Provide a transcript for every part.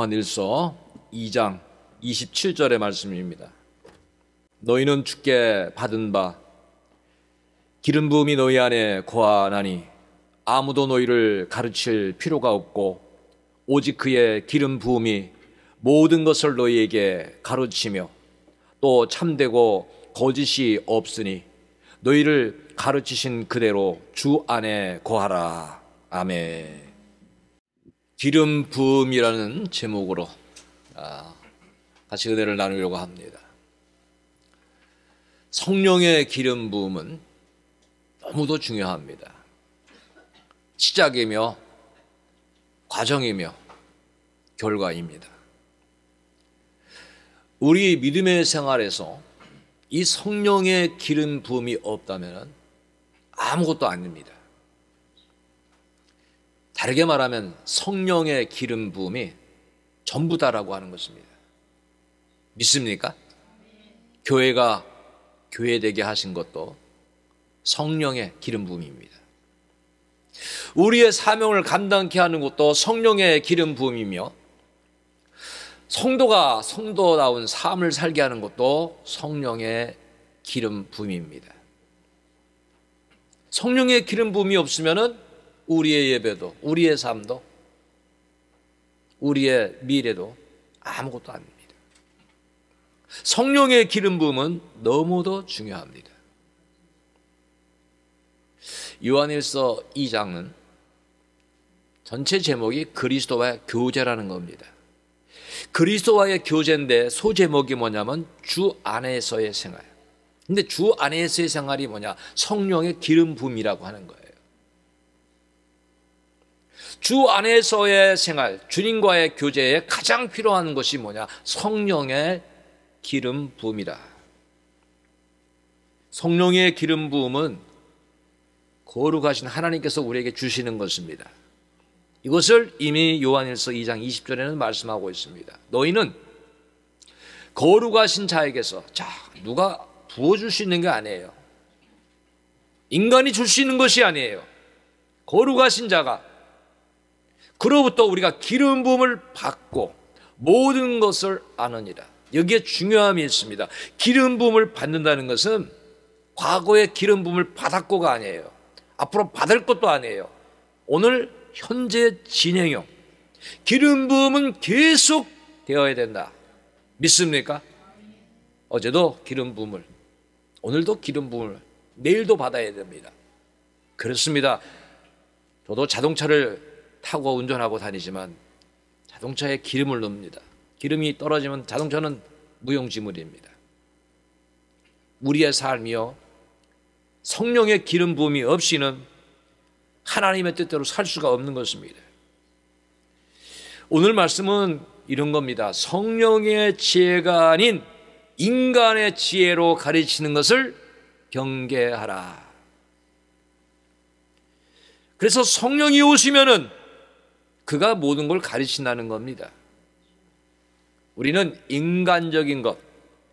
요한일서 2장 27절의 말씀입니다. 너희는 주께 받은 바 기름 부음이 너희 안에 거하나니 아무도 너희를 가르칠 필요가 없고 오직 그의 기름 부음이 모든 것을 너희에게 가르치며 또 참되고 거짓이 없으니 너희를 가르치신 그대로 주 안에 거하라. 아멘. 기름 부음이라는 제목으로 같이 은혜를 나누려고 합니다. 성령의 기름 부음은 너무도 중요합니다. 시작이며 과정이며 결과입니다. 우리 믿음의 생활에서 이 성령의 기름 부음이 없다면 아무것도 아닙니다. 다르게 말하면 성령의 기름 부음이 전부다라고 하는 것입니다. 믿습니까? 교회가 교회되게 하신 것도 성령의 기름 부음입니다. 우리의 사명을 감당케 하는 것도 성령의 기름 부음이며 성도가 성도다운 삶을 살게 하는 것도 성령의 기름 부음입니다. 성령의 기름 부음이 없으면은 우리의 예배도, 우리의 삶도, 우리의 미래도 아무것도 아닙니다. 성령의 기름 부음은 너무도 중요합니다. 요한일서 2장은 전체 제목이 그리스도와의 교제라는 겁니다. 그리스도와의 교제인데 소제목이 뭐냐면 주 안에서의 생활. 근데 주 안에서의 생활이 뭐냐? 성령의 기름 부음이라고 하는 거예요. 주 안에서의 생활, 주님과의 교제에 가장 필요한 것이 뭐냐? 성령의 기름 부음이다. 성령의 기름 부음은 거룩하신 하나님께서 우리에게 주시는 것입니다. 이것을 이미 요한일서 2장 20절에는 말씀하고 있습니다. 너희는 거룩하신 자에게서, 누가 부어줄 수 있는 게 아니에요. 인간이 줄 수 있는 것이 아니에요. 거룩하신 자가, 그로부터 우리가 기름 부음을 받고 모든 것을 아느니라. 여기에 중요함이 있습니다. 기름 부음을 받는다는 것은 과거에 기름 부음을 받았고가 아니에요. 앞으로 받을 것도 아니에요. 오늘 현재 진행형 기름 부음은 계속 되어야 된다. 믿습니까? 어제도 기름 부음을, 오늘도 기름 부음을, 내일도 받아야 됩니다. 그렇습니다. 저도 자동차를 타고 운전하고 다니지만 자동차에 기름을 넣습니다. 기름이 떨어지면 자동차는 무용지물입니다. 우리의 삶이요, 성령의 기름 부음이 없이는 하나님의 뜻대로 살 수가 없는 것입니다. 오늘 말씀은 이런 겁니다. 성령의 지혜가 아닌 인간의 지혜로 가르치는 것을 경계하라. 그래서 성령이 오시면은 그가 모든 걸 가르친다는 겁니다. 우리는 인간적인 것,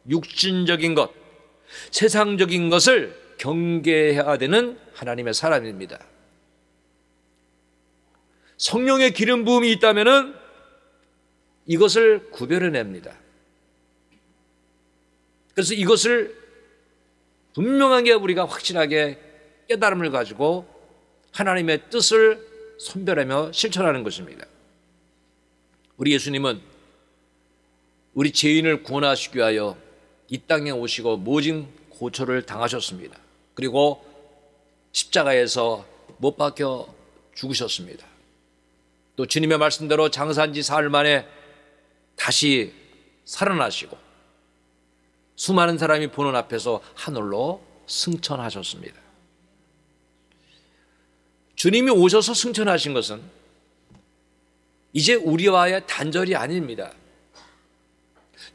육신적인 것, 세상적인 것을 경계해야 되는 하나님의 사람입니다. 성령의 기름 부음이 있다면은 이것을 구별해냅니다. 그래서 이것을 분명하게 우리가 확실하게 깨달음을 가지고 하나님의 뜻을 선별하며 실천하는 것입니다. 우리 예수님은 우리 죄인을 구원하시기 위하여 이 땅에 오시고 모진 고초를 당하셨습니다. 그리고 십자가에서 못 박혀 죽으셨습니다. 또 주님의 말씀대로 장사한 지 사흘 만에 다시 살아나시고 수많은 사람이 보는 앞에서 하늘로 승천하셨습니다. 주님이 오셔서 승천하신 것은 이제 우리와의 단절이 아닙니다.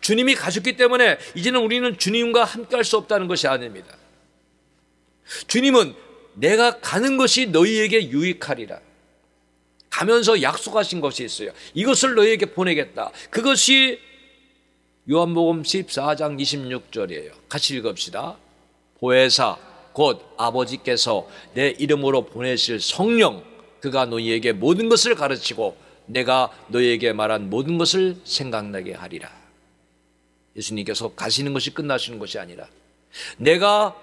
주님이 가셨기 때문에 이제는 우리는 주님과 함께 할 수 없다는 것이 아닙니다. 주님은 내가 가는 것이 너희에게 유익하리라. 가면서 약속하신 것이 있어요. 이것을 너희에게 보내겠다. 그것이 요한복음 14장 26절이에요. 같이 읽읍시다. 보혜사 곧 아버지께서 내 이름으로 보내실 성령, 그가 너희에게 모든 것을 가르치고 내가 너희에게 말한 모든 것을 생각나게 하리라. 예수님께서 가시는 것이 끝나시는 것이 아니라 내가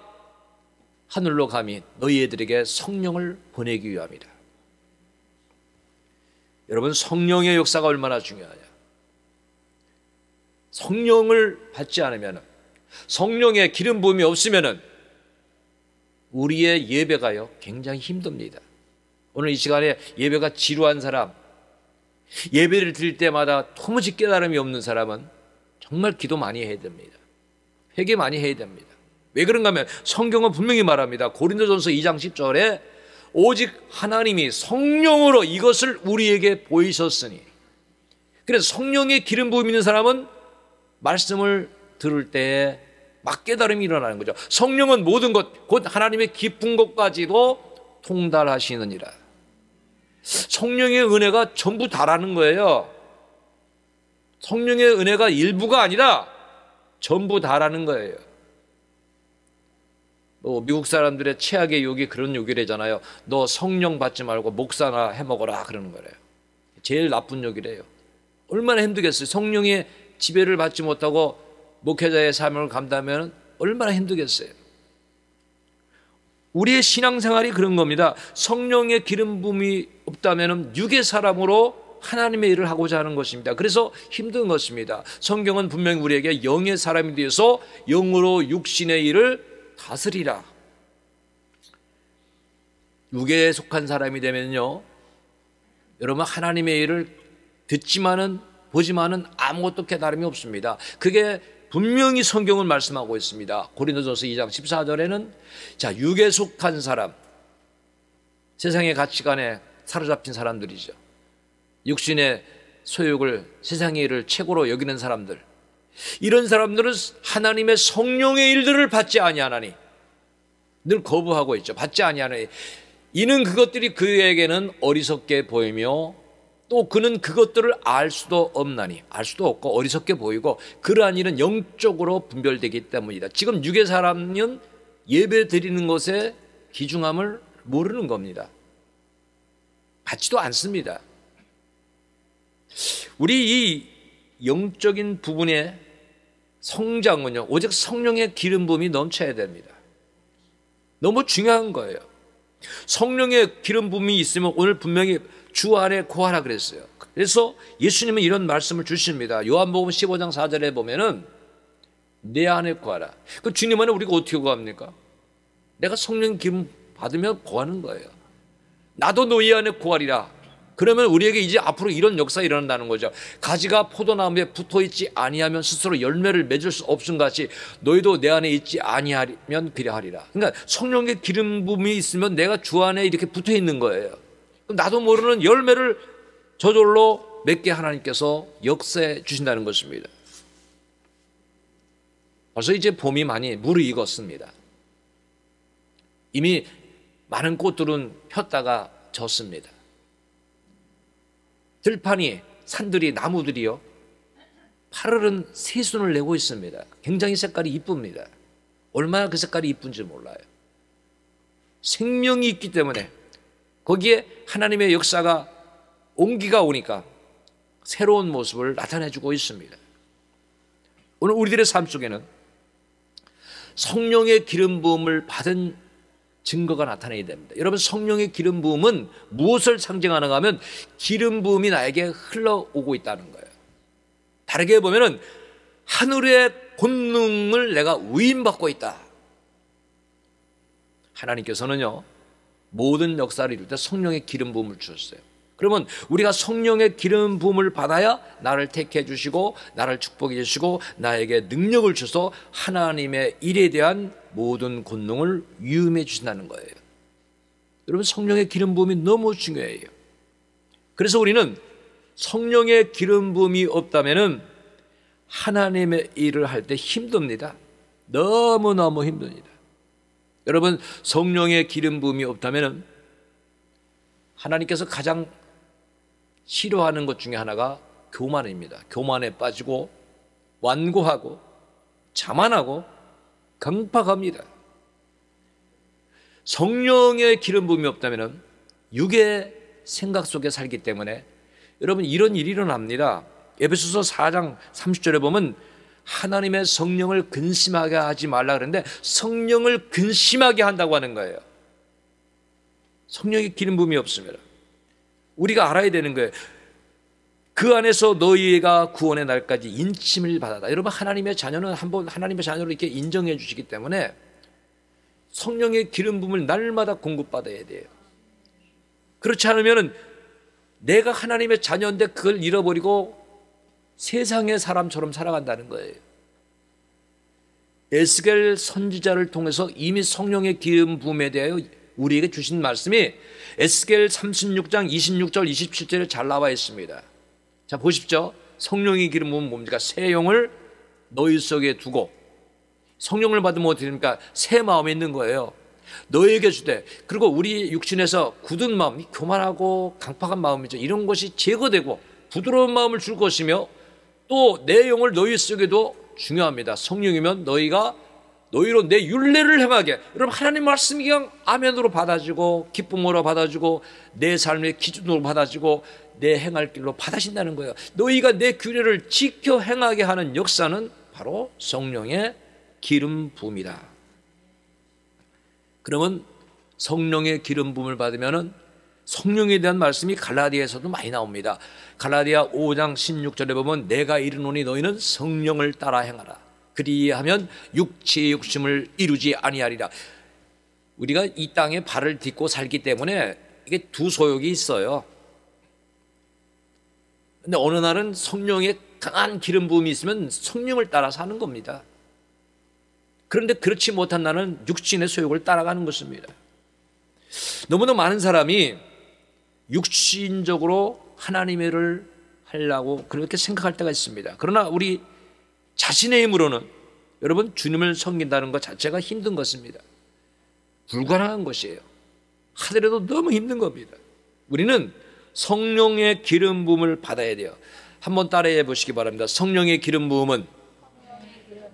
하늘로 감히 너희 애들에게 성령을 보내기 위함이다. 여러분, 성령의 역사가 얼마나 중요하냐. 성령을 받지 않으면, 성령의 기름 부음이 없으면 우리의 예배가요 굉장히 힘듭니다. 오늘 이 시간에 예배가 지루한 사람, 예배를 드릴 때마다 도무지 깨달음이 없는 사람은 정말 기도 많이 해야 됩니다. 회개 많이 해야 됩니다. 왜 그런가 하면 성경은 분명히 말합니다. 고린도전서 2장 10절에 오직 하나님이 성령으로 이것을 우리에게 보이셨으니. 그래서 성령의 기름 부음 있는 사람은 말씀을 들을 때에 막 깨달음이 일어나는 거죠. 성령은 모든 것, 곧 하나님의 깊은 것까지도 통달하시느니라. 성령의 은혜가 전부 다라는 거예요. 성령의 은혜가 일부가 아니라 전부 다라는 거예요. 미국 사람들의 최악의 욕이 그런 욕이래잖아요. 너 성령 받지 말고 목사나 해먹어라 그러는 거래요. 제일 나쁜 욕이래요. 얼마나 힘들겠어요. 성령의 지배를 받지 못하고 목회자의 삶을 감당하면 얼마나 힘들겠어요. 우리의 신앙생활이 그런 겁니다. 성령의 기름 부음이 없다면 육의 사람으로 하나님의 일을 하고자 하는 것입니다. 그래서 힘든 것입니다. 성경은 분명히 우리에게 영의 사람이 되어서 영으로 육신의 일을 다스리라. 육에 속한 사람이 되면요, 여러분 하나님의 일을 듣지만은 보지만은 아무것도 깨달음이 없습니다. 그게 분명히 성경은 말씀하고 있습니다. 고린도전서 2장 14절에는 자, 육에 속한 사람, 세상의 가치관에 사로잡힌 사람들이죠. 육신의 소욕을, 세상의 일을 최고로 여기는 사람들, 이런 사람들은 하나님의 성령의 일들을 받지 아니하나니, 늘 거부하고 있죠. 받지 아니하나니 이는 그것들이 그에게는 어리석게 보이며 또 그는 그것들을 알 수도 없나니, 알 수도 없고 어리석게 보이고 그러한 일은 영적으로 분별되기 때문이다. 지금 육의 사람은 예배 드리는 것에 귀중함을 모르는 겁니다. 받지도 않습니다. 우리 이 영적인 부분의 성장은요, 오직 성령의 기름 부음이 넘쳐야 됩니다. 너무 중요한 거예요. 성령의 기름 부음이 있으면 오늘 분명히 주 안에 거하라 그랬어요. 그래서 예수님은 이런 말씀을 주십니다. 요한복음 15장 4절에 보면은 내 안에 거하라. 그 주님 안에 우리가 어떻게 거합니까? 내가 성령 기름 받으면 거하는 거예요. 나도 너희 안에 거하리라. 그러면 우리에게 이제 앞으로 이런 역사가 일어난다는 거죠. 가지가 포도나무에 붙어있지 아니하면 스스로 열매를 맺을 수 없음 같이 너희도 내 안에 있지 아니하면 그리하리라. 그러니까 성령의 기름 부음이 있으면 내가 주 안에 이렇게 붙어있는 거예요. 그럼 나도 모르는 열매를 저절로 맺게 하나님께서 역사해 주신다는 것입니다. 벌써 이제 봄이 많이 무르익었습니다. 이미 많은 꽃들은 폈다가 졌습니다. 들판이, 산들이, 나무들이요, 파르른 새순을 내고 있습니다. 굉장히 색깔이 이쁩니다. 얼마나 그 색깔이 이쁜지 몰라요. 생명이 있기 때문에 거기에 하나님의 역사가, 온기가 오니까 새로운 모습을 나타내주고 있습니다. 오늘 우리들의 삶 속에는 성령의 기름 부음을 받은 증거가 나타나야 됩니다. 여러분, 성령의 기름 부음은 무엇을 상징하는가 하면 기름 부음이 나에게 흘러오고 있다는 거예요. 다르게 보면은 하늘의 권능을 내가 위임받고 있다. 하나님께서는요, 모든 역사를 이룰 때 성령의 기름 부음을 주셨어요. 그러면 우리가 성령의 기름 부음을 받아야 나를 택해 주시고 나를 축복해 주시고 나에게 능력을 주셔서 하나님의 일에 대한 모든 권능을 위임해 주신다는 거예요. 여러분, 성령의 기름 부음이 너무 중요해요. 그래서 우리는 성령의 기름 부음이 없다면은 하나님의 일을 할 때 힘듭니다. 너무너무 힘듭니다. 여러분, 성령의 기름 부음이 없다면은 하나님께서 가장 싫어하는 것 중에 하나가 교만입니다. 교만에 빠지고 완고하고 자만하고 강팍합니다. 성령의 기름 부음이 없다면 육의 생각 속에 살기 때문에 여러분 이런 일이 일어납니다. 에베소서 4장 30절에 보면 하나님의 성령을 근심하게 하지 말라 그러는데 성령을 근심하게 한다고 하는 거예요. 성령의 기름 부음이 없습니다. 우리가 알아야 되는 거예요. 그 안에서 너희가 구원의 날까지 인침을 받았다. 여러분 하나님의 자녀는 한번 하나님의 자녀로 이렇게 인정해 주시기 때문에 성령의 기름 부음을 날마다 공급받아야 돼요. 그렇지 않으면 내가 하나님의 자녀인데 그걸 잃어버리고 세상의 사람처럼 살아간다는 거예요. 에스겔 선지자를 통해서 이미 성령의 기름 부음에 대하여 우리에게 주신 말씀이 에스겔 36장 26절 27절에 잘 나와 있습니다. 자 보십시오. 성령의 기름 부음은 뭡니까? 새 영을 너희 속에 두고, 성령을 받으면 어떻게 됩니까? 새 마음이 있는 거예요. 너에게 주되, 그리고 우리 육신에서 굳은 마음, 교만하고 강팍한 마음이죠. 이런 것이 제거되고 부드러운 마음을 줄 것이며, 또 내 영을 너희 속에도 중요합니다. 성령이면 너희로 내 율례를 행하게. 여러분 하나님 말씀이 그냥 아멘으로 받아지고 기쁨으로 받아지고 내 삶의 기준으로 받아지고 내 행할 길로 받아진다는 거예요. 너희가 내 규례를 지켜 행하게 하는 역사는 바로 성령의 기름 부음이다. 그러면 성령의 기름 부음을 받으면은 성령에 대한 말씀이 갈라디아에서도 많이 나옵니다. 갈라디아 5장 16절에 보면 내가 이르노니 너희는 성령을 따라 행하라. 그리하면 육체의 욕심을 이루지 아니하리라. 우리가 이 땅에 발을 딛고 살기 때문에 이게 두 소욕이 있어요. 근데 어느 날은 성령의 강한 기름 부음이 있으면 성령을 따라 사는 겁니다. 그런데 그렇지 못한 날은 육신의 소욕을 따라가는 것입니다. 너무나 많은 사람이 육신적으로 하나님의 일을 하려고 그렇게 생각할 때가 있습니다. 그러나 우리 자신의 힘으로는 여러분 주님을 섬긴다는 것 자체가 힘든 것입니다. 불가능한 것이에요. 하더라도 너무 힘든 겁니다. 우리는 성령의 기름 부음을 받아야 돼요. 한번 따라해 보시기 바랍니다. 성령의 기름 부음은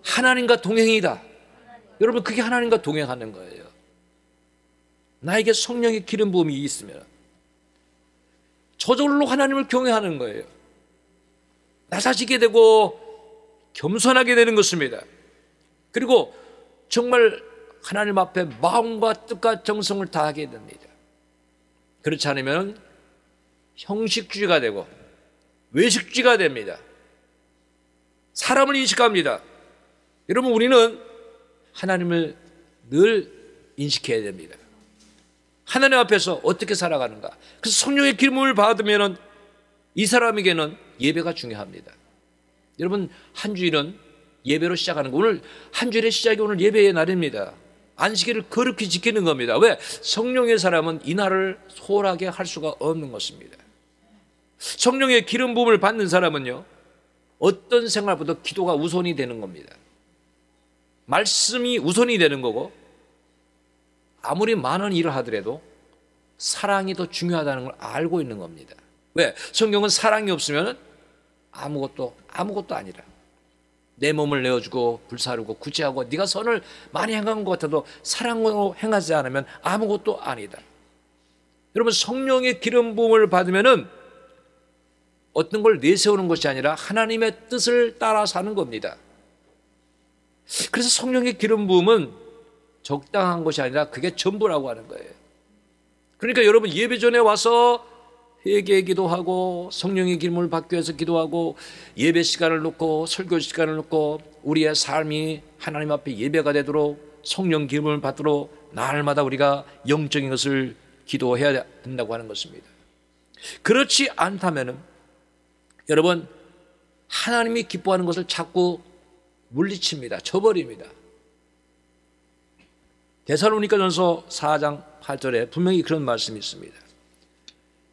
하나님과 동행이다. 여러분 그게 하나님과 동행하는 거예요. 나에게 성령의 기름 부음이 있으면 저절로 하나님을 경외하는 거예요. 낮아지게 되고 겸손하게 되는 것입니다. 그리고 정말 하나님 앞에 마음과 뜻과 정성을 다하게 됩니다. 그렇지 않으면 형식주의가 되고 외식주의가 됩니다. 사람을 인식합니다. 여러분 우리는 하나님을 늘 인식해야 됩니다. 하나님 앞에서 어떻게 살아가는가. 그래서 성령의 기름을 받으면 이 사람에게는 예배가 중요합니다. 여러분 한 주일은 예배로 시작하는 거, 오늘 한 주일의 시작이 오늘 예배의 날입니다. 안식일을 거룩히 지키는 겁니다. 왜? 성령의 사람은 이 날을 소홀하게 할 수가 없는 것입니다. 성령의 기름 부음을 받는 사람은요 어떤 생활보다 기도가 우선이 되는 겁니다. 말씀이 우선이 되는 거고, 아무리 많은 일을 하더라도 사랑이 더 중요하다는 걸 알고 있는 겁니다. 왜? 성경은 사랑이 없으면 아무것도 아니라, 내 몸을 내어주고 불사르고 구제하고 네가 선을 많이 행한 것 같아도 사랑으로 행하지 않으면 아무것도 아니다. 여러분 성령의 기름 부음을 받으면은 어떤 걸 내세우는 것이 아니라 하나님의 뜻을 따라 사는 겁니다. 그래서 성령의 기름 부음은 적당한 것이 아니라 그게 전부라고 하는 거예요. 그러니까 여러분 예배 전에 와서 회개 기도하고 성령의 기름을 받기 위해서 기도하고 예배 시간을 놓고 설교 시간을 놓고 우리의 삶이 하나님 앞에 예배가 되도록 성령 기름을 받도록 날마다 우리가 영적인 것을 기도해야 된다고 하는 것입니다. 그렇지 않다면은 여러분 하나님이 기뻐하는 것을 자꾸 물리칩니다. 저버립니다. 데살로니가전서 4장 8절에 분명히 그런 말씀이 있습니다.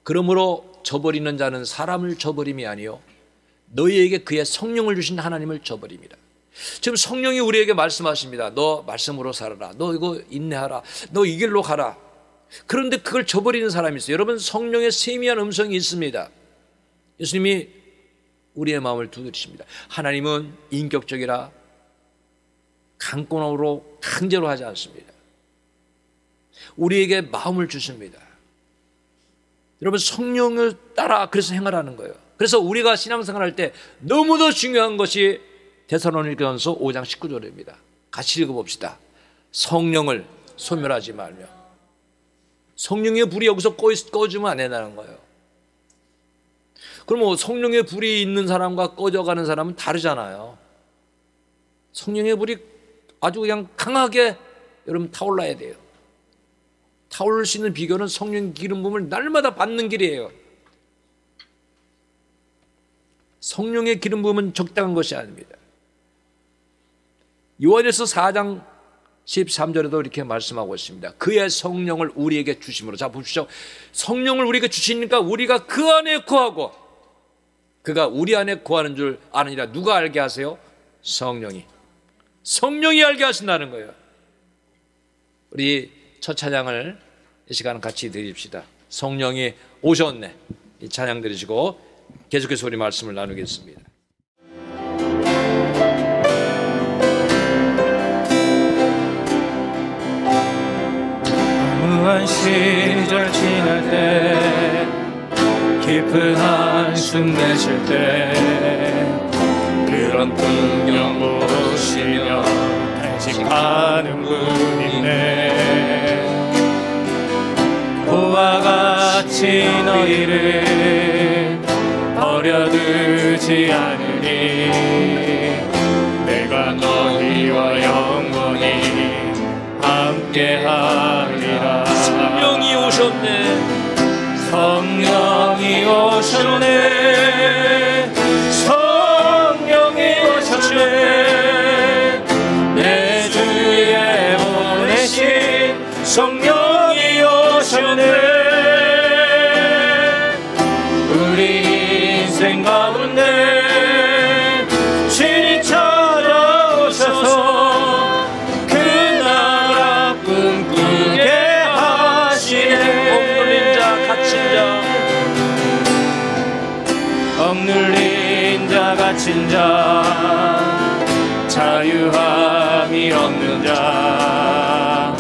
그러므로 저버리는 자는 사람을 저버림이 아니요 너희에게 그의 성령을 주신 하나님을 저버립니다. 지금 성령이 우리에게 말씀하십니다. 너 말씀으로 살아라. 너 이거 인내하라. 너 이 길로 가라. 그런데 그걸 저버리는 사람이 있어요. 여러분 성령의 세미한 음성이 있습니다. 예수님이 우리의 마음을 두드리십니다. 하나님은 인격적이라 강권으로 강제로 하지 않습니다. 우리에게 마음을 주십니다. 여러분, 성령을 따라 그래서 행하라는 거예요. 그래서 우리가 신앙생활할 때 너무도 중요한 것이 데살로니가전서 5장 19절입니다. 같이 읽어봅시다. 성령을 소멸하지 말며. 성령의 불이 여기서 꺼지면 안 된다는 거예요. 그럼 뭐 성령의 불이 있는 사람과 꺼져가는 사람은 다르잖아요. 성령의 불이 아주 그냥 강하게 여러분 타올라야 돼요. 타오를 수 있는 비결은 성령 기름 부음을 날마다 받는 길이에요. 성령의 기름 부음은 적당한 것이 아닙니다. 요한일서 4장 13절에도 이렇게 말씀하고 있습니다. 그의 성령을 우리에게 주심으로. 자, 보십시오. 성령을 우리에게 주시니까 우리가 그 안에 거하고, 그가 우리 안에 거하는 줄 아느니라. 누가 알게 하세요? 성령이 알게 하신다는 거예요. 우리 첫 찬양을 이 시간 같이 드립시다. 성령이 오셨네. 이 찬양 들으시고 계속해서 우리 말씀을 나누겠습니다. 무한 시절 지날 때, 깊은 한숨 내쉴 때, 그런 풍경 보시며 탄식하는 분이네. 그와 같이 너희를 버려두지 않으니, 내가 너희와 영원히 함께하리라. 성령이 오셨네. 성령이 오셨네. 성령이 오셨네. 내 주에 보내신 성령이 오셨네. 우리 인생 가운데 주님 찾아오셔서 그 나라 꿈꾸게 하시네. 억눌린 자, 갇힌 자, 억눌린 자, 갇힌 자, 자유함이 없는 자,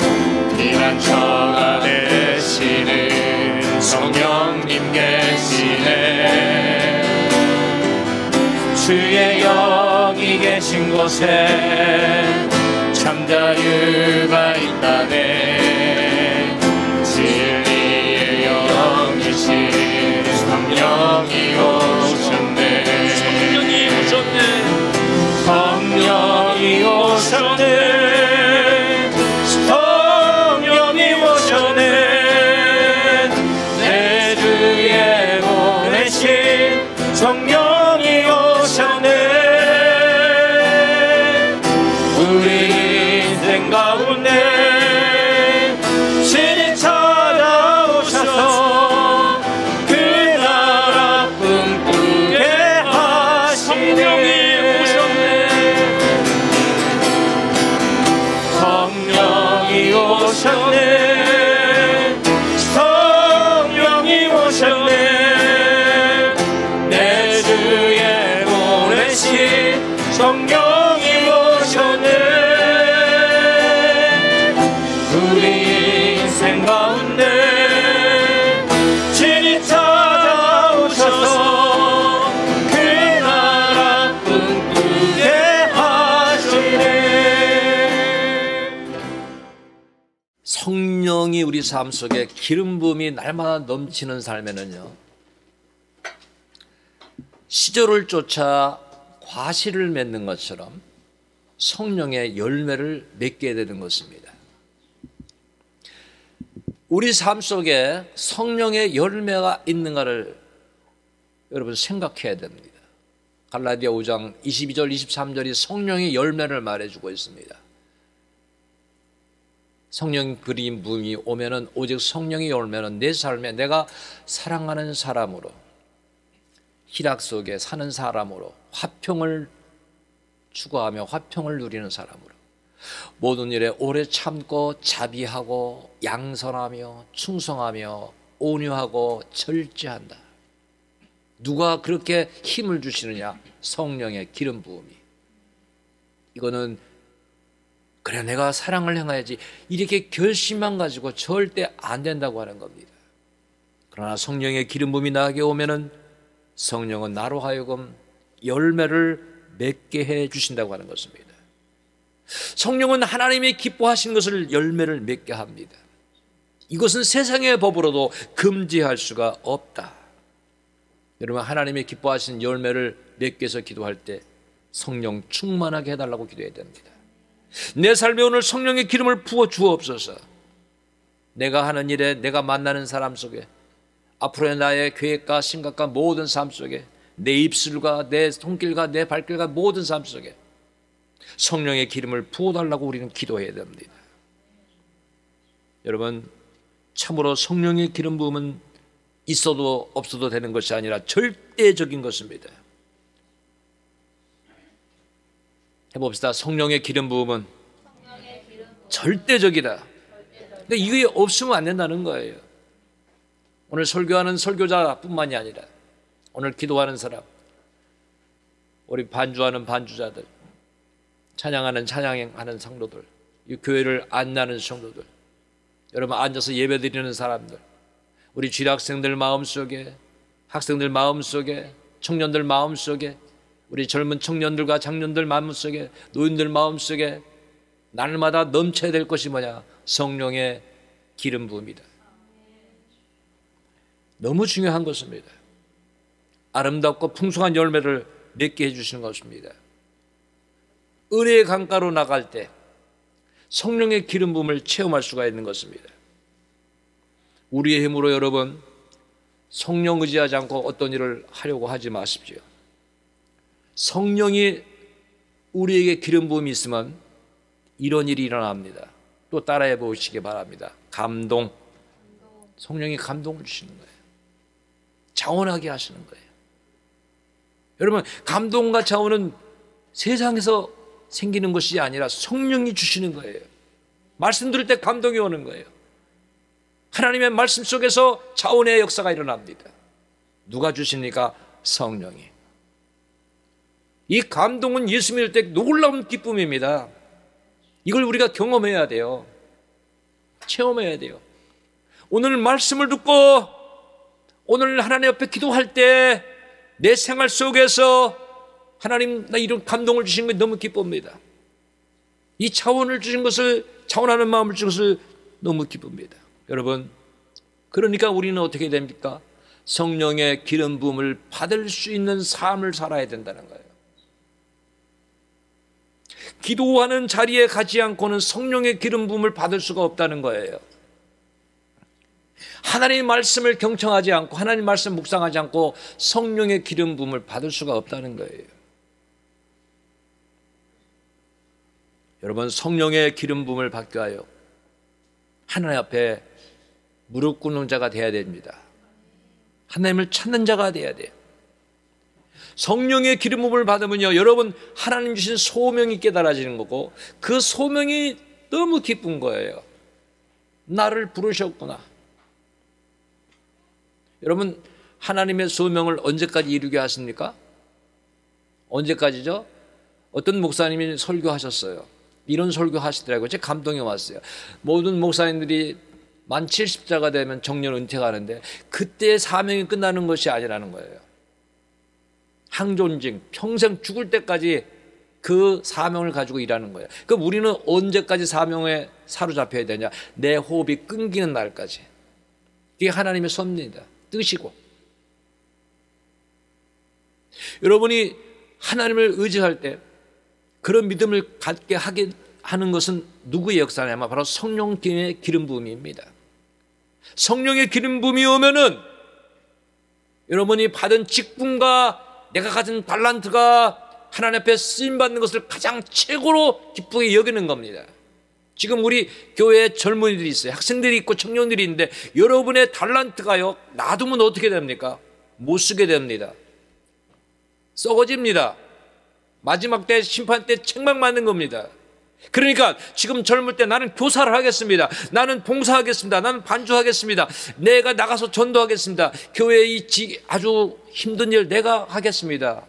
피난처가 되시는 성령님 계시네. 주의 영이 계신 곳에 참 자유가 있다네. 진리의 영이신 성령이 오셨네. 성령이 오셨네. 성령이 오셨네. 성령이 오셨네. 내 주에 보내신 성령이 오셨네. 우리 인생 가운데 신이 찾아오셔서 그 나라 꿈꾸게 하시네. 성령이 오셨네. 성령이 오셨네. 내 주에 보내신 성령이 오셨네. 우리 인생 가운데 진이 찾아오셔서 그 나라 꿈꾸게 하시네. 성령이 우리 삶 속에 기름 부음이 날마다 넘치는 삶에는요, 시절을 쫓아 과실을 맺는 것처럼 성령의 열매를 맺게 되는 것입니다. 우리 삶 속에 성령의 열매가 있는가를 여러분 생각해야 됩니다. 갈라디아 5장 22절 23절이 성령의 열매를 말해주고 있습니다. 성령 그림 부음이 오면은 오직 성령의 열매는 내 삶에 내가 사랑하는 사람으로, 희락 속에 사는 사람으로, 화평을 추구하며 화평을 누리는 사람으로, 모든 일에 오래 참고 자비하고 양선하며 충성하며 온유하고 절제한다. 누가 그렇게 힘을 주시느냐? 성령의 기름 부음이. 이거는 그래 내가 사랑을 행해야지 이렇게 결심만 가지고 절대 안 된다고 하는 겁니다. 그러나 성령의 기름 부음이 나에게 오면은 성령은 나로 하여금 열매를 맺게 해 주신다고 하는 것입니다. 성령은 하나님이 기뻐하시는 것을 열매를 맺게 합니다. 이것은 세상의 법으로도 금지할 수가 없다. 여러분, 하나님이 기뻐하시는 열매를 맺기 위해서 기도할 때 성령 충만하게 해달라고 기도해야 됩니다. 내 삶에 오늘 성령의 기름을 부어 주옵소서. 내가 하는 일에, 내가 만나는 사람 속에, 앞으로의 나의 계획과 생각과 모든 삶 속에, 내 입술과 내 손길과 내 발길과 모든 삶 속에 성령의 기름을 부어달라고 우리는 기도해야 됩니다. 여러분, 참으로 성령의 기름 부음은 있어도 없어도 되는 것이 아니라 절대적인 것입니다. 해봅시다. 성령의 기름 부음은 절대적이다. 근데 이게 없으면 안 된다는 거예요. 오늘 설교하는 설교자뿐만이 아니라 오늘 기도하는 사람, 우리 반주하는 반주자들, 찬양하는 찬양하는 성도들, 이 교회를 안내하는 성도들, 여러분 앉아서 예배드리는 사람들, 우리 쥐학생들 마음속에, 학생들 마음속에, 청년들 마음속에, 우리 젊은 청년들과 장년들 마음속에, 노인들 마음속에 날마다 넘쳐야 될 것이 뭐냐? 성령의 기름 부음이다. 너무 중요한 것입니다. 아름답고 풍성한 열매를 맺게 해주시는 것입니다. 은혜의 강가로 나갈 때 성령의 기름 부음을 체험할 수가 있는 것입니다. 우리의 힘으로 여러분 성령 의지하지 않고 어떤 일을 하려고 하지 마십시오. 성령이 우리에게 기름 부음이 있으면 이런 일이 일어납니다. 또 따라해 보시기 바랍니다. 감동. 성령이 감동을 주시는 거예요. 자원하게 하시는 거예요. 여러분, 감동과 자원은 세상에서 생기는 것이 아니라 성령이 주시는 거예요. 말씀 들을 때 감동이 오는 거예요. 하나님의 말씀 속에서 자원의 역사가 일어납니다. 누가 주십니까? 성령이. 이 감동은 예수 믿을 때 놀라운 기쁨입니다. 이걸 우리가 경험해야 돼요. 체험해야 돼요. 오늘 말씀을 듣고 오늘 하나님 앞에 기도할 때 내 생활 속에서 하나님 나 이런 감동을 주신 게 너무 기쁩니다. 이 자원을 주신 것을, 자원하는 마음을 주신 것을 너무 기쁩니다. 여러분, 그러니까 우리는 어떻게 됩니까? 성령의 기름 부음을 받을 수 있는 삶을 살아야 된다는 거예요. 기도하는 자리에 가지 않고는 성령의 기름 부음을 받을 수가 없다는 거예요. 하나님의 말씀을 경청하지 않고 하나님의 말씀 묵상하지 않고 성령의 기름 부음을 받을 수가 없다는 거예요. 여러분, 성령의 기름 부음을 받기 위하여 하나님 앞에 무릎 꿇는 자가 되어야 됩니다. 하나님을 찾는 자가 되어야 돼요. 성령의 기름 부음을 받으면요, 여러분 하나님 주신 소명이 깨달아지는 거고 그 소명이 너무 기쁜 거예요. 나를 부르셨구나. 여러분, 하나님의 소명을 언제까지 이루게 하십니까? 언제까지죠? 어떤 목사님이 설교하셨어요. 이런 설교 하시더라고요. 제 감동이 왔어요. 모든 목사님들이 만 70자가 되면 정년 은퇴가 하는데 그때 사명이 끝나는 것이 아니라는 거예요. 항존직, 평생 죽을 때까지 그 사명을 가지고 일하는 거예요. 그럼 우리는 언제까지 사명에 사로잡혀야 되냐? 내 호흡이 끊기는 날까지. 이게 하나님의 섭리입니다. 뜻이고. 여러분이 하나님을 의지할 때 그런 믿음을 갖게 하게 하는 것은 누구의 역사냐면 바로 성령의 기름 부음입니다. 성령의 기름 부음이 오면은 여러분이 받은 직분과 내가 가진 달란트가 하나님 앞에 쓰임 받는 것을 가장 최고로 기쁘게 여기는 겁니다. 지금 우리 교회에 젊은이들이 있어요. 학생들이 있고 청년들이 있는데 여러분의 달란트가요, 놔두면 어떻게 됩니까? 못 쓰게 됩니다. 썩어집니다. 마지막 때 심판 때 책망 맞는 겁니다. 그러니까 지금 젊을 때 나는 교사를 하겠습니다. 나는 봉사하겠습니다. 나는 반주하겠습니다. 내가 나가서 전도하겠습니다. 교회의 아주 힘든 일 내가 하겠습니다.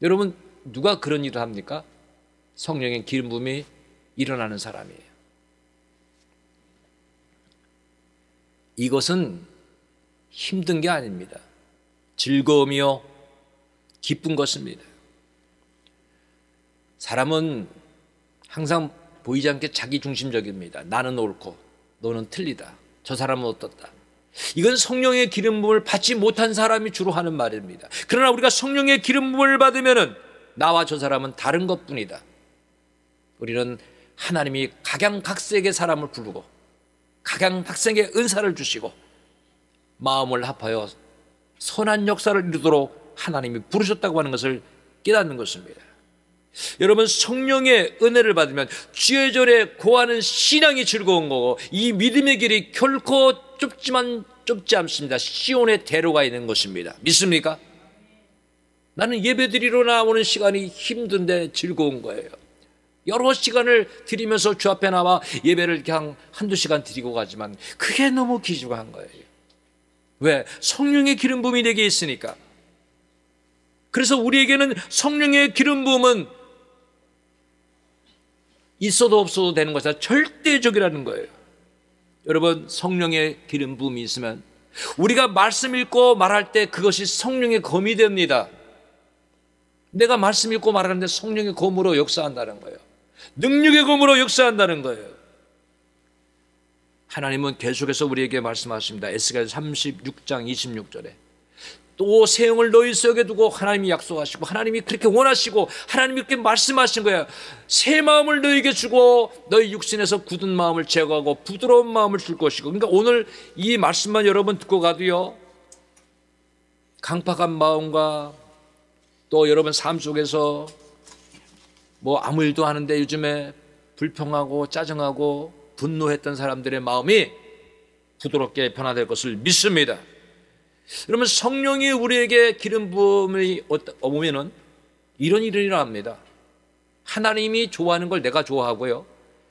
여러분, 누가 그런 일을 합니까? 성령의 기름 부음이 일어나는 사람이에요. 이것은 힘든 게 아닙니다. 즐거움이요 기쁜 것입니다. 사람은 항상 보이지 않게 자기 중심적입니다. 나는 옳고 너는 틀리다. 저 사람은 어떻다. 이건 성령의 기름 부음을 받지 못한 사람이 주로 하는 말입니다. 그러나 우리가 성령의 기름 부음을 받으면은 나와 저 사람은 다른 것뿐이다. 우리는 하나님이 각양각색의 사람을 부르고 각양각색의 은사를 주시고 마음을 합하여 선한 역사를 이루도록 하나님이 부르셨다고 하는 것을 깨닫는 것입니다. 여러분, 성령의 은혜를 받으면 주의 절에 고하는 신앙이 즐거운 거고 이 믿음의 길이 결코 좁지 않습니다. 시온의 대로가 있는 것입니다. 믿습니까? 나는 예배드리러 나오는 시간이 힘든데 즐거운 거예요. 여러 시간을 드리면서 주 앞에 나와 예배를 그냥 한두 시간 드리고 가지만 그게 너무 귀중한 거예요. 왜? 성령의 기름 부음이 내게 있으니까. 그래서 우리에게는 성령의 기름 부음은 있어도 없어도 되는 것이 아니라 절대적이라는 거예요. 여러분, 성령의 기름 부음이 있으면 우리가 말씀 읽고 말할 때 그것이 성령의 검이 됩니다. 내가 말씀 읽고 말하는데 성령의 검으로 역사한다는 거예요. 능력의 검으로 역사한다는 거예요. 하나님은 계속해서 우리에게 말씀하십니다. 에스겔 36장 26절에 또 새 영을 너희 속에 두고 하나님이 약속하시고 하나님이 그렇게 원하시고 하나님이 그렇게 말씀하신 거예요. 새 마음을 너희에게 주고 너희 육신에서 굳은 마음을 제거하고 부드러운 마음을 줄 것이고. 그러니까 오늘 이 말씀만 여러분 듣고 가도요, 강팍한 마음과 또 여러분 삶 속에서 뭐 아무 일도 하는데 요즘에 불평하고 짜증하고 분노했던 사람들의 마음이 부드럽게 변화될 것을 믿습니다. 여러분, 성령이 우리에게 기름 부음이 오면은 이런 일이 일어납니다. 하나님이 좋아하는 걸 내가 좋아하고요,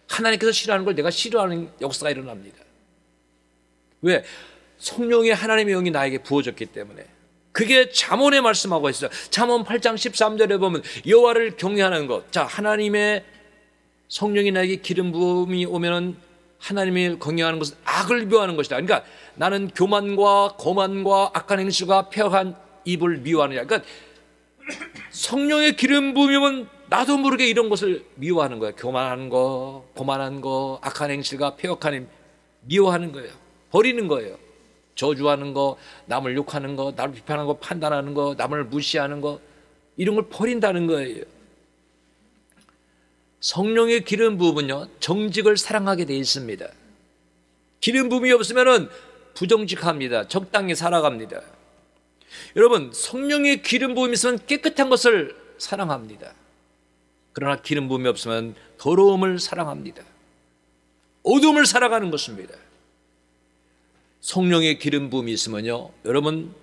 하나님께서 싫어하는 걸 내가 싫어하는 역사가 일어납니다. 왜? 성령의 하나님의 영이 나에게 부어졌기 때문에. 그게 잠언에 말씀하고 있어요. 잠언 8장 13절에 보면 여호와를 경외하는 것. 자, 하나님의 성령이 나에게 기름 부음이 오면은 하나님을 경외하는 것은 악을 미워하는 것이다. 그러니까 나는 교만과 거만과 악한 행실과 폐역한 입을 미워하느냐. 그러니까 성령의 기름 부음이 오면 나도 모르게 이런 것을 미워하는 거예요. 교만한 거, 거만한 거, 악한 행실과 폐역한 입 미워하는 거예요. 버리는 거예요. 저주하는 거, 남을 욕하는 거, 나를 비판하는 거, 판단하는 거, 남을 무시하는 거, 이런 걸 버린다는 거예요. 성령의 기름 부음은요, 정직을 사랑하게 되어 있습니다. 기름 부음이 없으면 부정직합니다. 적당히 살아갑니다. 여러분, 성령의 기름 부음이 있으면 깨끗한 것을 사랑합니다. 그러나 기름 부음이 없으면 더러움을 사랑합니다. 어둠을 살아가는 것입니다. 성령의 기름 부음이 있으면요, 여러분,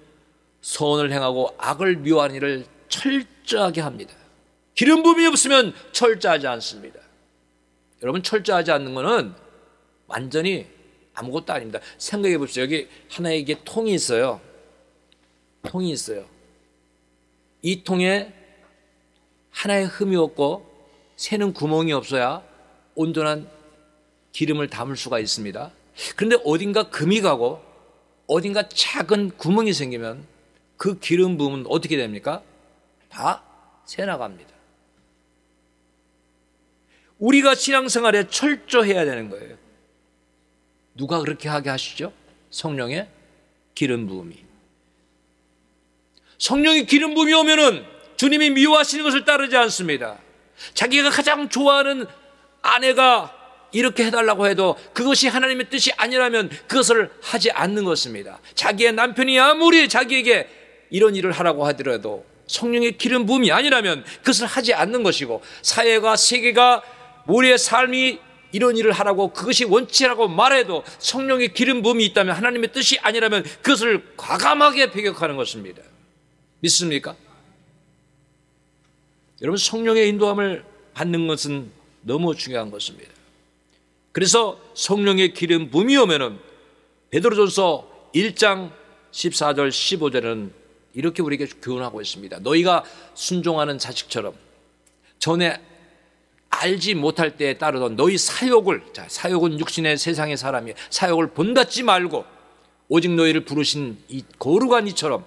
선을 행하고 악을 미워하는 일을 철저하게 합니다. 기름 부음이 없으면 철저하지 않습니다. 여러분, 철저하지 않는 것은 완전히 아무것도 아닙니다. 생각해 보십시오. 여기 하나의 이게 통이 있어요. 통이 있어요. 이 통에 하나의 흠이 없고 새는 구멍이 없어야 온전한 기름을 담을 수가 있습니다. 그런데 어딘가 금이 가고 어딘가 작은 구멍이 생기면 그 기름 부음은 어떻게 됩니까? 다 새나갑니다. 우리가 신앙생활에 철저해야 되는 거예요. 누가 그렇게 하게 하시죠? 성령의 기름 부음이. 성령의 기름 부음이 오면은 주님이 미워하시는 것을 따르지 않습니다. 자기가 가장 좋아하는 아내가 이렇게 해달라고 해도 그것이 하나님의 뜻이 아니라면 그것을 하지 않는 것입니다. 자기의 남편이 아무리 자기에게 이런 일을 하라고 하더라도 성령의 기름 부음이 아니라면 그것을 하지 않는 것이고, 사회가 세계가 우리의 삶이 이런 일을 하라고 그것이 원칙이라고 말해도 성령의 기름 부음이 있다면, 하나님의 뜻이 아니라면 그것을 과감하게 배격하는 것입니다. 믿습니까? 여러분, 성령의 인도함을 받는 것은 너무 중요한 것입니다. 그래서 성령의 기름 부음이 오면은 베드로전서 1장 14절 15절은 이렇게 우리에게 교훈하고 있습니다. 너희가 순종하는 자식처럼 전에 알지 못할 때에 따르던 너희 사욕을, 자, 사욕은 육신의 세상의 사람이 사욕을 본받지 말고 오직 너희를 부르신 이 거룩한 이처럼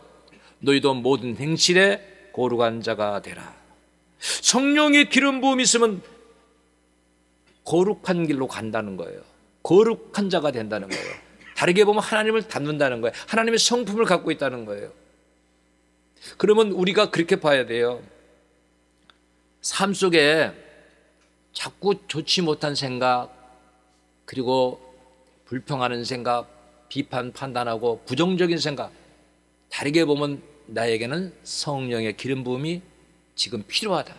너희도 모든 행실에 거룩한 자가 되라. 성령의 기름 부음이 있으면 거룩한 길로 간다는 거예요. 거룩한 자가 된다는 거예요. 다르게 보면 하나님을 닮는다는 거예요. 하나님의 성품을 갖고 있다는 거예요. 그러면 우리가 그렇게 봐야 돼요. 삶 속에 자꾸 좋지 못한 생각, 그리고 불평하는 생각, 비판, 판단하고 부정적인 생각, 다르게 보면 나에게는 성령의 기름 부음이 지금 필요하다.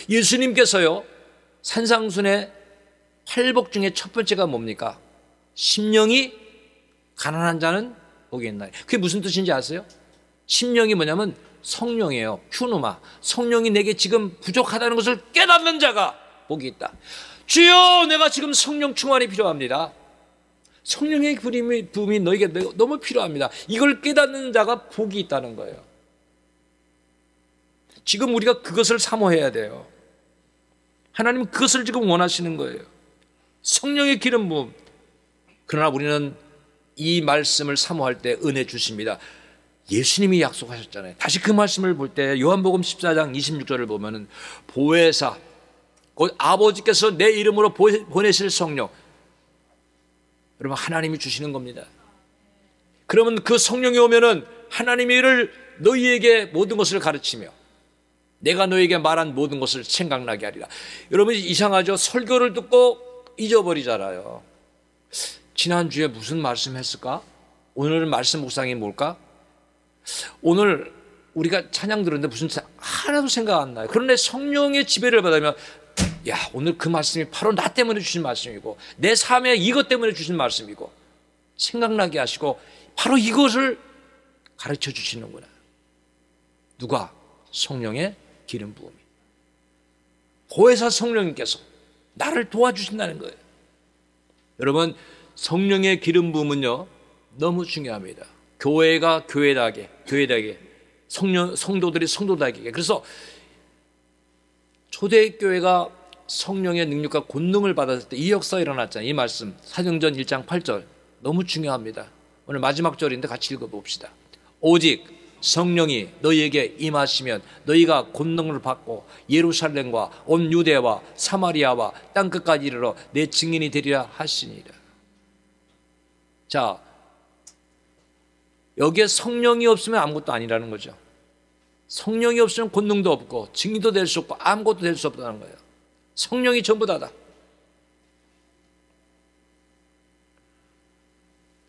예수님께서요, 산상순의 팔복 중에 첫 번째가 뭡니까? 심령이 가난한 자는 복이 있나니. 그게 무슨 뜻인지 아세요? 심령이 뭐냐면 성령이에요. 퓨누마. 성령이 내게 지금 부족하다는 것을 깨닫는 자가 복이 있다. 주여, 내가 지금 성령 충만이 필요합니다. 성령의 부음이 너에게 너무 필요합니다. 이걸 깨닫는 자가 복이 있다는 거예요. 지금 우리가 그것을 사모해야 돼요. 하나님은 그것을 지금 원하시는 거예요. 성령의 기름 부음. 그러나 우리는 이 말씀을 사모할 때 은혜 주십니다. 예수님이 약속하셨잖아요. 다시 그 말씀을 볼 때 요한복음 14장 26절을 보면은 보혜사, 곧 아버지께서 내 이름으로 보내실 성령, 여러분 하나님이 주시는 겁니다. 그러면 그 성령이 오면은 하나님이 이를 너희에게 모든 것을 가르치며 내가 너희에게 말한 모든 것을 생각나게 하리라. 여러분 이상하죠? 설교를 듣고 잊어버리잖아요. 지난주에 무슨 말씀 했을까? 오늘 말씀 묵상이 뭘까? 오늘 우리가 찬양 들었는데 무슨 하나도 생각 안 나요. 그런데 성령의 지배를 받으면 야, 오늘 그 말씀이 바로 나 때문에 주신 말씀이고 내 삶에 이것 때문에 주신 말씀이고 생각나게 하시고 바로 이것을 가르쳐 주시는구나. 누가? 성령의 기름 부음이. 보혜사 성령님께서 나를 도와주신다는 거예요. 여러분 성령의 기름 부음은요 너무 중요합니다. 교회가 교회다게, 성도들이 성도다게. 그래서 초대교회가 성령의 능력과 권능을 받았을 때 이 역사가 일어났잖아요. 이 말씀 사도행전 1장 8절 너무 중요합니다. 오늘 마지막 절인데 같이 읽어봅시다. 오직 성령이 너희에게 임하시면 너희가 권능을 받고 예루살렘과 온 유대와 사마리아와 땅끝까지 이르러 내 증인이 되리라 하시니라. 자, 여기에 성령이 없으면 아무것도 아니라는 거죠. 성령이 없으면 권능도 없고 증인도 될 수 없고 아무것도 될 수 없다는 거예요. 성령이 전부 다다.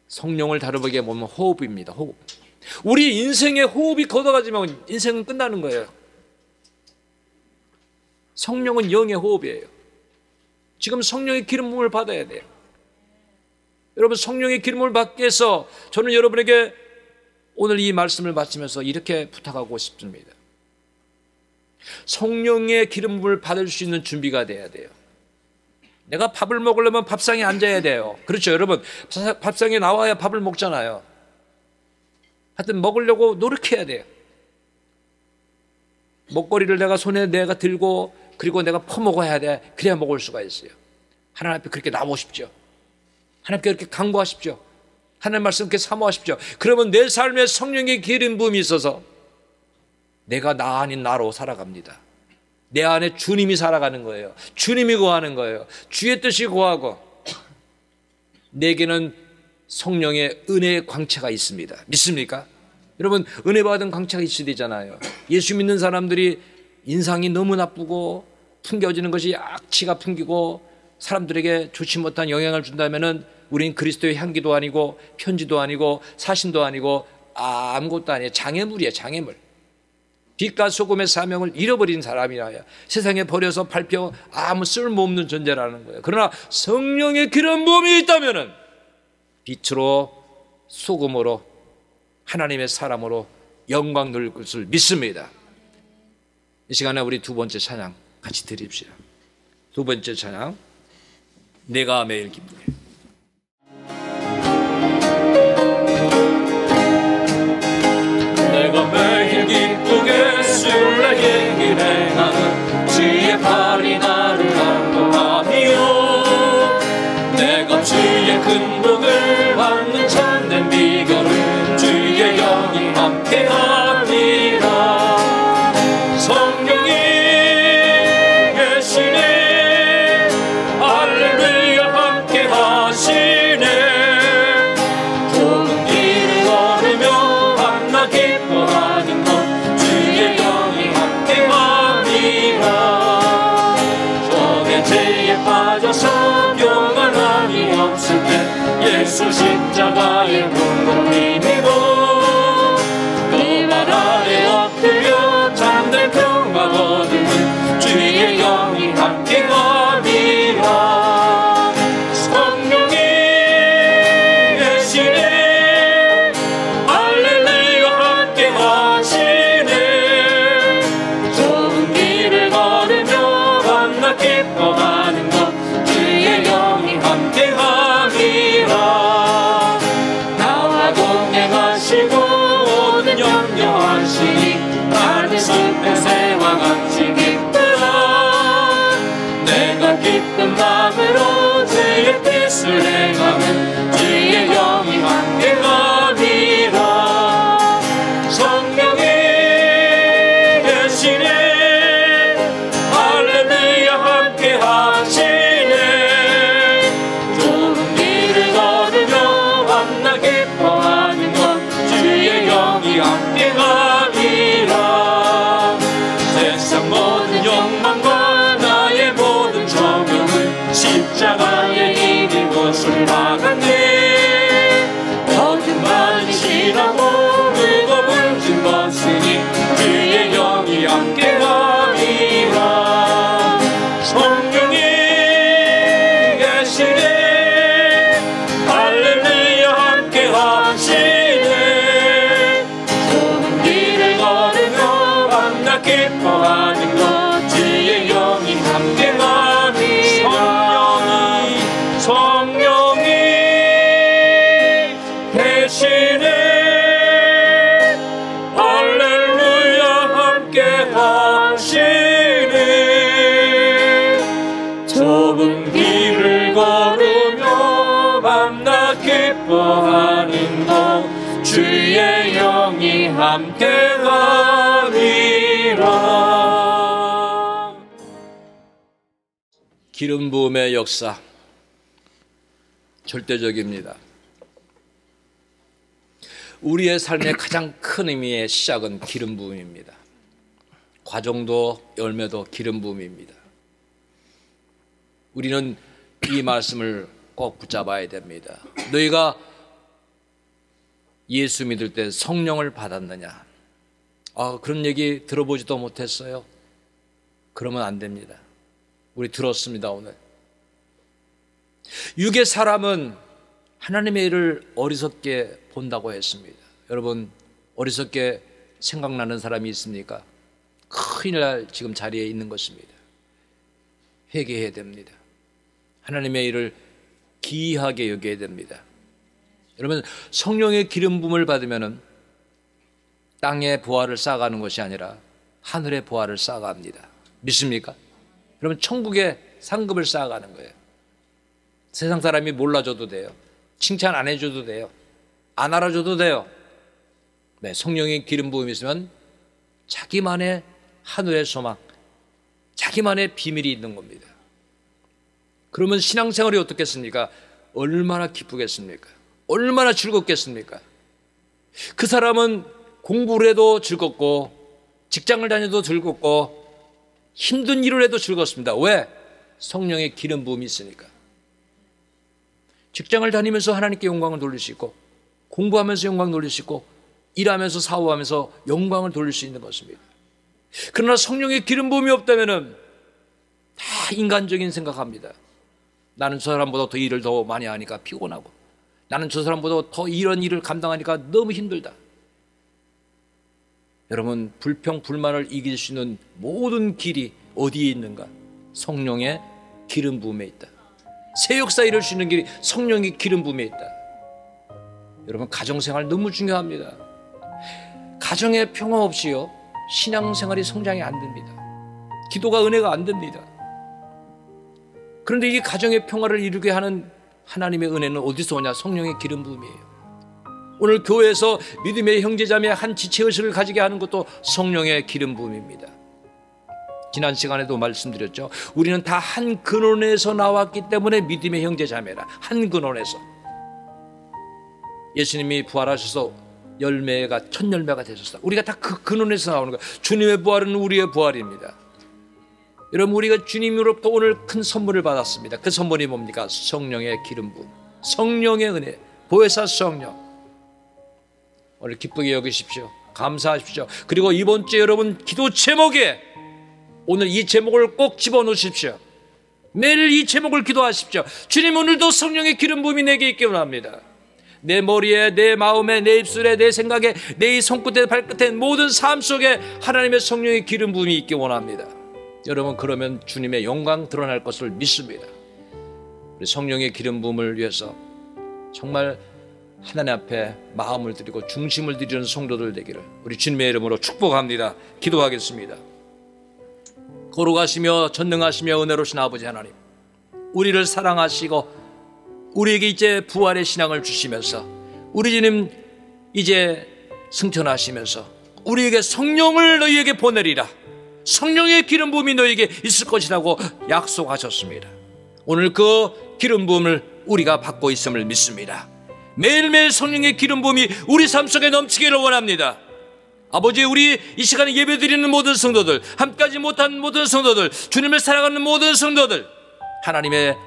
성령을 다루게 보면 호흡입니다. 호흡. 우리 인생의 호흡이 걷어가지면 인생은 끝나는 거예요. 성령은 영의 호흡이에요. 지금 성령의 기름 부음을 받아야 돼요. 여러분 성령의 기름을 받기 위해서 저는 여러분에게 오늘 이 말씀을 마치면서 이렇게 부탁하고 싶습니다. 성령의 기름을 받을 수 있는 준비가 돼야 돼요. 내가 밥을 먹으려면 밥상에 앉아야 돼요. 그렇죠 여러분. 밥상에 나와야 밥을 먹잖아요. 하여튼 먹으려고 노력해야 돼요. 먹거리를 내가 손에 내가 들고 그리고 내가 퍼먹어야 돼. 그래야 먹을 수가 있어요. 하나님 앞에 그렇게 나오십시오. 하나님께 그렇게 간구하십시오. 하나님 말씀 그렇게 사모하십시오. 그러면 내 삶에 성령의 기름 부음이 있어서 내가 나 아닌 나로 살아갑니다. 내 안에 주님이 살아가는 거예요. 주님이 거하는 거예요. 주의 뜻이 거하고 내게는 성령의 은혜의 광채가 있습니다. 믿습니까? 여러분 은혜 받은 광채가 있어야 되잖아요. 예수 믿는 사람들이 인상이 너무 나쁘고 풍겨지는 것이 악취가 풍기고 사람들에게 좋지 못한 영향을 준다면은 우린 그리스도의 향기도 아니고 편지도 아니고 사신도 아니고 아무것도 아니에요. 장애물이에요. 장애물. 빛과 소금의 사명을 잃어버린 사람이라야 세상에 버려서 밟혀 아무 쓸모없는 존재라는 거예요. 그러나 성령의 기름 부음이 있다면은 빛으로 소금으로 하나님의 사람으로 영광 누릴 것을 믿습니다. 이 시간에 우리 두 번째 찬양 같이 드립시다. 두 번째 찬양 내가 매일 기쁘게. 내가 매일 기쁘게 술래의 길 행하는 주의 팔이 나를 안도하며 내가 주의 큰 복을 받는 참된 낮아서 평안함이 없을 때 예수 십자가의 공로를 힘입어 그 발 아래 엎드려 잠든 평화 거두는 주의 영이 함께 가리라. 성령이 계시네 할렐루야 함께 하시네. 좁은 길을 걸으며 만나 기뻐하는 것 주의 영이 함께 함이라. 나와 동행하시고 모든 염려하시니 나는 손패새와 같이 기쁘라. 내가 기쁜 마음으로 주의 뜻을 행하면 주의 영이 함께 함이라. 성령이 계시네 할렐루야 함께 하시네. 좁은 길을 걸으며 만나 기뻐하는 것 주의 영이 함께 함이라. 세상 모든 욕망과 나의 모든 정욕은 십자가에 이긴 것을 막았네. 어둠 많이 지나고 무거운 짐 벗으니 주의 영이 함께 함이라. 성령이 계시네 할렐루야 함께 하시네. 좁은 길을 걸으며 만나 기뻐하는 것 주의 영이 함께 함이라. 성령이 계시네 할렐루야 함께 하시네. 좁은 길을 걸으며 만나 기뻐하는 것 주의 영이 함께 함이라. 기름 부음의 역사 절대적입니다. 우리의 삶의 가장 큰 의미의 시작은 기름 부음입니다. 과정도 열매도 기름 부음입니다. 우리는 이 말씀을 꼭 붙잡아야 됩니다. 너희가 예수 믿을 때 성령을 받았느냐? 그런 얘기 들어보지도 못했어요. 그러면 안 됩니다. 우리 들었습니다. 오늘 육의 사람은 하나님의 일을 어리석게 본다고 했습니다. 여러분 어리석게 생각나는 사람이 있습니까? 큰일 날 지금 자리에 있는 것입니다. 회개해야 됩니다. 하나님의 일을 기이하게 여겨야 됩니다. 여러분 성령의 기름 부음을 받으면 땅의 보화를 쌓아가는 것이 아니라 하늘의 보화를 쌓아갑니다. 믿습니까? 여러분 천국의 상급을 쌓아가는 거예요. 세상 사람이 몰라줘도 돼요. 칭찬 안 해줘도 돼요. 안 알아줘도 돼요. 네, 성령의 기름 부음이 있으면 자기만의 하늘의 소망, 자기만의 비밀이 있는 겁니다. 그러면 신앙생활이 어떻겠습니까? 얼마나 기쁘겠습니까? 얼마나 즐겁겠습니까? 그 사람은 공부를 해도 즐겁고 직장을 다녀도 즐겁고 힘든 일을 해도 즐겁습니다. 왜? 성령의 기름 부음이 있으니까. 직장을 다니면서 하나님께 영광을 돌릴 수 있고 공부하면서 영광을 돌릴 수 있고 일하면서 사업하면서 영광을 돌릴 수 있는 것입니다. 그러나 성령의 기름 부음이 없다면 다 인간적인 생각합니다. 나는 저 사람보다 더 일을 더 많이 하니까 피곤하고 나는 저 사람보다 더 이런 일을 감당하니까 너무 힘들다. 여러분 불평 불만을 이길 수 있는 모든 길이 어디에 있는가? 성령의 기름 부음에 있다. 새 역사 이룰 수 있는 길이 성령의 기름 부음에 있다. 여러분 가정생활 너무 중요합니다. 가정의 평화 없이요 신앙생활이 성장이 안 됩니다. 기도가 은혜가 안 됩니다. 그런데 이 가정의 평화를 이루게 하는 하나님의 은혜는 어디서 오냐? 성령의 기름 부음이에요. 오늘 교회에서 믿음의 형제자매의 한 지체의식을 가지게 하는 것도 성령의 기름 부음입니다. 지난 시간에도 말씀드렸죠. 우리는 다 한 근원에서 나왔기 때문에 믿음의 형제자매라. 한 근원에서. 예수님이 부활하셔서 열매가 첫 열매가 되셨다. 우리가 다 그 근원에서 나오는 거예요. 주님의 부활은 우리의 부활입니다. 여러분, 우리가 주님으로부터 오늘 큰 선물을 받았습니다. 그 선물이 뭡니까? 성령의 기름 부음, 성령의 은혜, 보혜사 성령. 오늘 기쁘게 여기십시오. 감사하십시오. 그리고 이번 주에 여러분 기도 제목에 오늘 이 제목을 꼭 집어넣으십시오. 매일 이 제목을 기도하십시오. 주님, 오늘도 성령의 기름 부음이 내게 있기 원합니다. 내 머리에, 내 마음에, 내 입술에, 내 생각에, 내 손끝에, 발끝에, 모든 삶 속에 하나님의 성령의 기름 부음이 있기 원합니다. 여러분, 그러면 주님의 영광 드러날 것을 믿습니다. 우리 성령의 기름 부음을 위해서 정말 하나님 앞에 마음을 드리고 중심을 드리는 성도들 되기를 우리 주님의 이름으로 축복합니다. 기도하겠습니다. 거룩하시며 전능하시며 은혜로우신 아버지 하나님, 우리를 사랑하시고 우리에게 이제 부활의 신앙을 주시면서 우리 주님 이제 승천하시면서 우리에게 성령을 너희에게 보내리라, 성령의 기름 부음이 너희에게 있을 것이라고 약속하셨습니다. 오늘 그 기름 부음을 우리가 받고 있음을 믿습니다. 매일매일 성령의 기름 부음이 우리 삶 속에 넘치기를 원합니다. 아버지, 우리 이 시간에 예배드리는 모든 성도들, 함께하지 못한 모든 성도들, 주님을 사랑하는 모든 성도들, 하나님의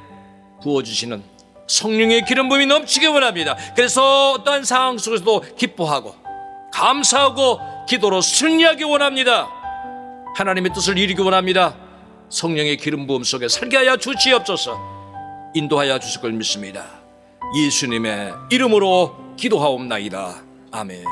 부어주시는 성령의 기름 부음이 넘치기 원합니다. 그래서 어떠한 상황 속에서도 기뻐하고 감사하고 기도로 승리하기 원합니다. 하나님의 뜻을 이루기 원합니다. 성령의 기름 부음 속에 살게 하여 주시옵소서. 인도하여 주실 걸 믿습니다. 예수님의 이름으로 기도하옵나이다. 아멘.